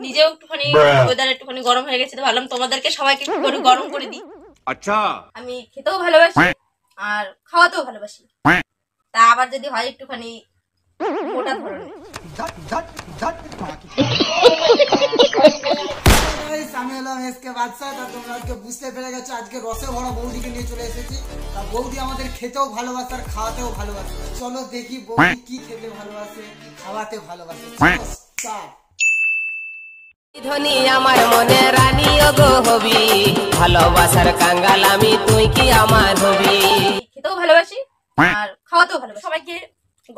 নিজেও একটুখানি ওয়েদার একটুখানি গরম হয়ে গেছে, তো ভাবলাম তোমাদেরকে সবাইকে একটু করে গরম করে দিই। আচ্ছা, আমি খেতেও ভালোবাসি আর খাওয়াতেও ভালোবাসি, তা আবার যদি হয় একটুখানি মোটা ধরনের। আমি হলাম এসকে বাদশা। তোমরা আজকে বুঝতে পেরে গেছো আজকে রসে ভরা বৌদিকে নিয়ে চলে এসেছি। বৌদি আমাদের খেতেও ভালোবাসে আর খাওয়াতেও ভালোবাসে। চলো দেখি বৌদি কি খেতে ভালোবাসে, কি খাওয়াতে ভালোবাসে। ধনী আমার মনে রানী গো হবি, ভালোবাসার কাঙ্গাল আমি, তুই কি আমার হবি। খেতেও ভালোবাসি আর খাওয়াতেও ভালোবাসি, সবাইকে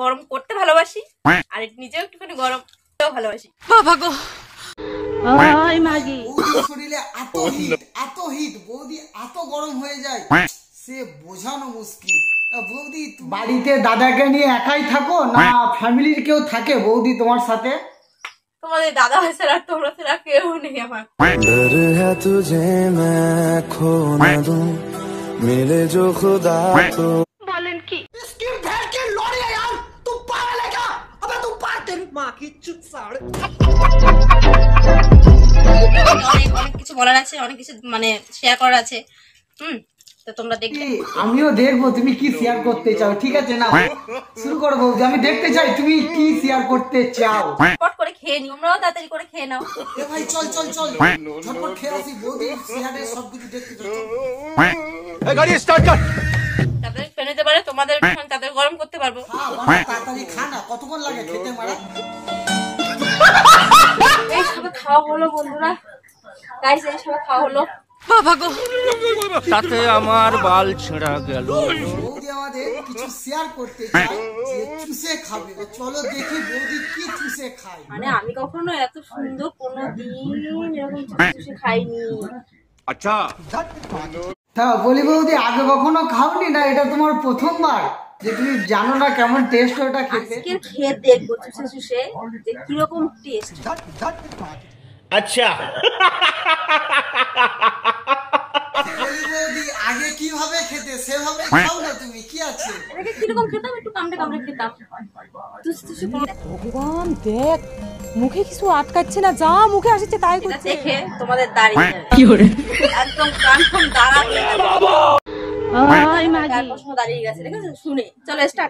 গরম করতে ভালোবাসি আর নিজেও একটুখানি গরম করতেও ভালোবাসি। বাবা গো, বৌদির শরীরে এত হিট, বৌদি এত গরম হয়ে যায় সে বোঝানো মুশকিল। বৌদি বাড়িতে দাদাকে নিয়ে একাই থাকো না ফ্যামিলির কেউ থাকে বৌদি তোমার সাথে? তোমাদের দাদা আছে আর তোমরা ছাড়া কেউ নেই আমার। डर है तुझे मैं खो न दूं, मिले जो खुदा तो। বলেন কি? इसकी भेड़ के लौड़िया यार, तू पागल है क्या? अबे तू पागल, तेरी माँ की चुप साड़। অনেক কিছু বলার আছে, অনেক কিছু মানে শেয়ার করার আছে। তো তোমরা দেখবে, আমিও দেখবো তুমি কি শেয়ার করতে চাও। ঠিক আছে, না শুরু করো বৌদি, আমি দেখতে চাই তুমি কি শেয়ার করতে চাও। পট করে খেয়ে নিও, তোমরাও তাড়াতাড়ি করে খেয়ে নাও। এ ভাই চল চল চল, ঝটপট খেয়ে আসি। বৌদি শেয়ারে সব কিছু দেখতে চাই। ए गाड़ी स्टार्ट कर। তাদের ফেলে দিতে পারে, তোমাদের তাদের গরম করতে পারবো। তাড়াতাড়ি খা না, কতক্ষণ লাগে খেতে মারা? এই সবে খাওয়া হলো বন্ধুরা, গাইস এই সবে খাওয়া হলো। বাবা গো, তাতে আমার বাল ছেঁড়া গেল। বৌদি আমাদের কিছু শেয়ার করতে চাই যে চুষে খাবে। চলো দেখি বৌদি কি চুষে খায়। মানে আমি কখনো এত সুন্দর কোনোদিন এরকম চুষে খাইনি। আচ্ছা, তা বলি বৌদি আগে কখনো খাওনি না, এটা তোমার প্রথমবার যে তুমি জানো না কেমন টেস্ট ওটা খেতে? আজকে খেয়ে দেখবো চুষে চুষে যে কিরকম টেস্ট। अच्छा বলি বৌদি আগে কিভাবে খেতে সেভাবে খাও না তুমি, কি আছে? এটাকে কিরকম খেতাম, একটু কামড়ে কামড়ে খেতাম। চুষে চুষে করে ভগবান দেখ, মুখে কিছু আটকাচ্ছে না, যা মুখে আসছে তাই এটা করছে। দেখে তোমাদের দাঁড়িয়ে যাবে, কি করে একদম কানফার্ম দাঁড়াবে। দাঁড়িয়ে গেছে, দেখেছো শুনে। চলো স্টার্ট।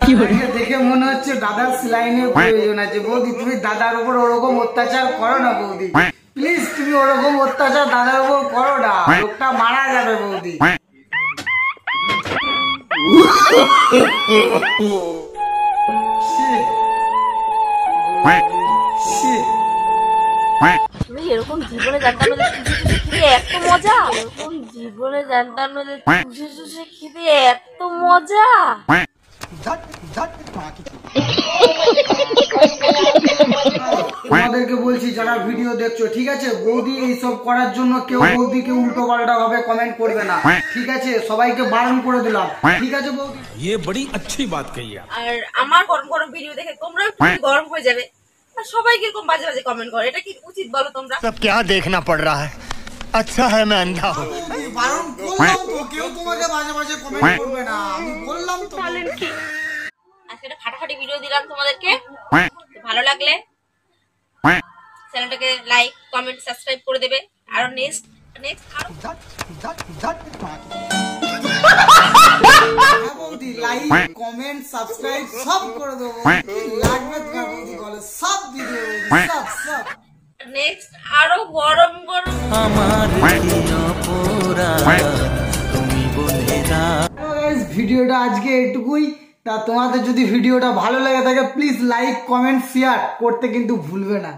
দেখে মনে হচ্ছে দাদার সেলাইনের প্রয়োজন আছে। বৌদি তুমি দাদার উপর ওরকম অত্যাচার করো না বৌদি, প্লিজ তুমি ওরকম অত্যাচার দাদার উপর করো না, লোকটা মারা যাবে বৌদি। তুমি এরকম জীবনে জানতাম না যে চুষে চুষে খেতে এত মজা, এরকম জীবনে জানতাম না যে চুষে চুষে খেতে এত মজা। তোমাদেরকে বলছি যারা ভিডিও দেখছো, ঠিক আছে, বৌদি এইসব করার জন্য কেউ বৌদিকে উল্টো পাল্টা ভাবে কমেন্ট করবে না, ঠিক আছে? সবাইকে বারণ করে দিলাম, ঠিক আছে বৌদি? ये बड़ी अच्छी बात कही आप। আর আমার গরম গরম ভিডিও দেখে তোমরা একটু গরম হয়ে যাবে আর সবাই কিরকম বাজে বাজে কমেন্ট করে, এটা কি উচিত বলো তোমরা? सब क्या देखना पड़ रहा है, अच्छा है मैं अंधा हूँ। বারণ করলাম তো, কেউ তোমাকে বাজে বাজে কমেন্ট করবে না, আমি বললাম তো। আজকে একটা ফাটাফাটি ভিডিও দিলাম তোমাদেরকে, তো ভালো লাগলে চ্যানেলটাকে লাইক কমেন্ট সাবস্ক্রাইব করে দেবে। আর নেক্সট বৌদি লাইক কমেন্ট সাবস্ক্রাইব সব করে দেবো, লাগবে তোমার বৌদি বলে সব ভিডিও সব সব। নেক্সট আরো গরম গরম আমার ভিডিওটা আজকে এটুকুই। তা তোমাদের যদি ভিডিওটা ভালো লাগে থাকে প্লিজ লাইক কমেন্ট শেয়ার করতে কিন্তু ভুলবে না।